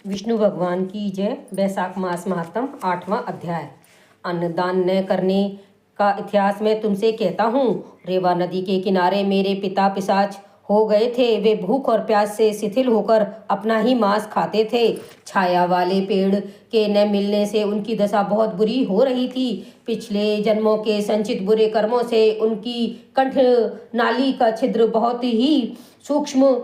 विष्णु भगवान की जय। वैशाख मास महात्म 8वां अध्याय। अन्नदान न करने का इतिहास मैं तुमसे कहता हूँ। रेवा नदी के किनारे मेरे पिता पिशाच हो गए थे। वे भूख और प्यास से शिथिल होकर अपना ही मांस खाते थे। छाया वाले पेड़ के न मिलने से उनकी दशा बहुत बुरी हो रही थी। पिछले जन्मों के संचित बुरे कर्मों से उनकी कंठ नाली का छिद्र बहुत ही सूक्ष्म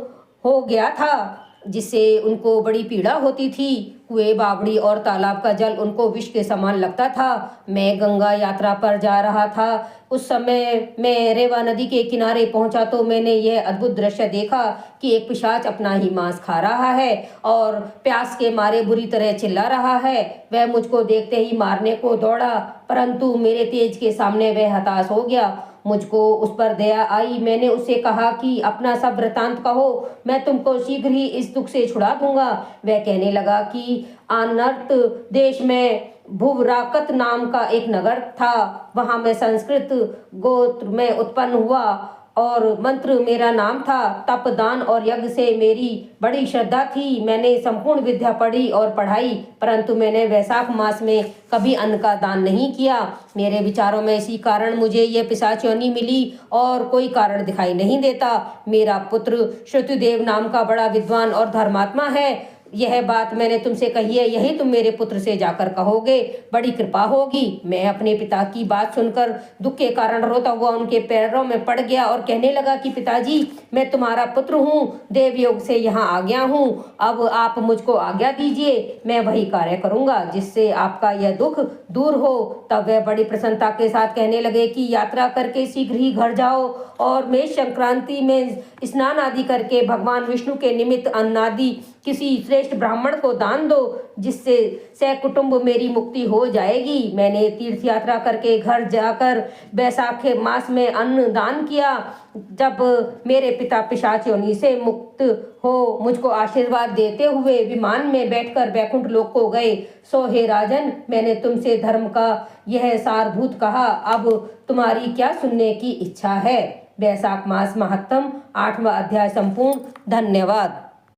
हो गया था, जिससे उनको बड़ी पीड़ा होती थी। कुएं, बावड़ी और तालाब का जल उनको विष के समान लगता था। मैं गंगा यात्रा पर जा रहा था। उस समय मैं रेवा नदी के किनारे पहुंचा तो मैंने यह अद्भुत दृश्य देखा कि एक पिशाच अपना ही मांस खा रहा है और प्यास के मारे बुरी तरह चिल्ला रहा है। वह मुझको देखते ही मारने को दौड़ा, परंतु मेरे तेज के सामने वह हताश हो गया। मुझको उस पर दया आई। मैंने उससे कहा कि अपना सब वृतांत कहो, मैं तुमको शीघ्र ही इस दुख से छुड़ा दूंगा। वह कहने लगा कि अनर्त देश में भुवराकत नाम का एक नगर था। वहां मैं संस्कृत गोत्र में उत्पन्न हुआ और मंत्र मेरा नाम था। तप, दान और यज्ञ से मेरी बड़ी श्रद्धा थी। मैंने संपूर्ण विद्या पढ़ी और पढ़ाई, परंतु मैंने वैशाख मास में कभी अन्न का दान नहीं किया। मेरे विचारों में इसी कारण मुझे ये पिशाच योनि मिली और कोई कारण दिखाई नहीं देता। मेरा पुत्र श्रुतिदेव नाम का बड़ा विद्वान और धर्मात्मा है। यह बात मैंने तुमसे कही है, यही तुम मेरे पुत्र से जाकर कहोगे, बड़ी कृपा होगी। मैं अपने पिता की बात सुनकर दुख के कारण रोता हुआ उनके पैरों में पड़ गया और कहने लगा कि पिताजी, मैं तुम्हारा पुत्र हूँ, देवयोग से यहाँ आ गया हूँ। अब आप मुझको आज्ञा दीजिए, मैं वही कार्य करूँगा जिससे आपका यह दुख दूर हो। तब वह बड़ी प्रसन्नता के साथ कहने लगे कि यात्रा करके शीघ्र ही घर जाओ और मेष संक्रांति में स्नान आदि करके भगवान विष्णु के निमित्त अन्नादि किसी श्रेष्ठ ब्राह्मण को दान दो, जिससे सकुटुंब मेरी मुक्ति हो जाएगी। मैंने तीर्थ यात्रा करके घर जाकर वैशाख मास में अन्न दान किया। जब मेरे पिता पिशाच योनि से मुक्त हो मुझको आशीर्वाद देते हुए विमान में बैठकर बैकुंठ लोक को गए। सो हे राजन, मैंने तुमसे धर्म का यह सारभूत कहा। अब तुम्हारी क्या सुनने की इच्छा है? वैशाख मास महात्म 8वां अध्याय संपूर्ण। धन्यवाद।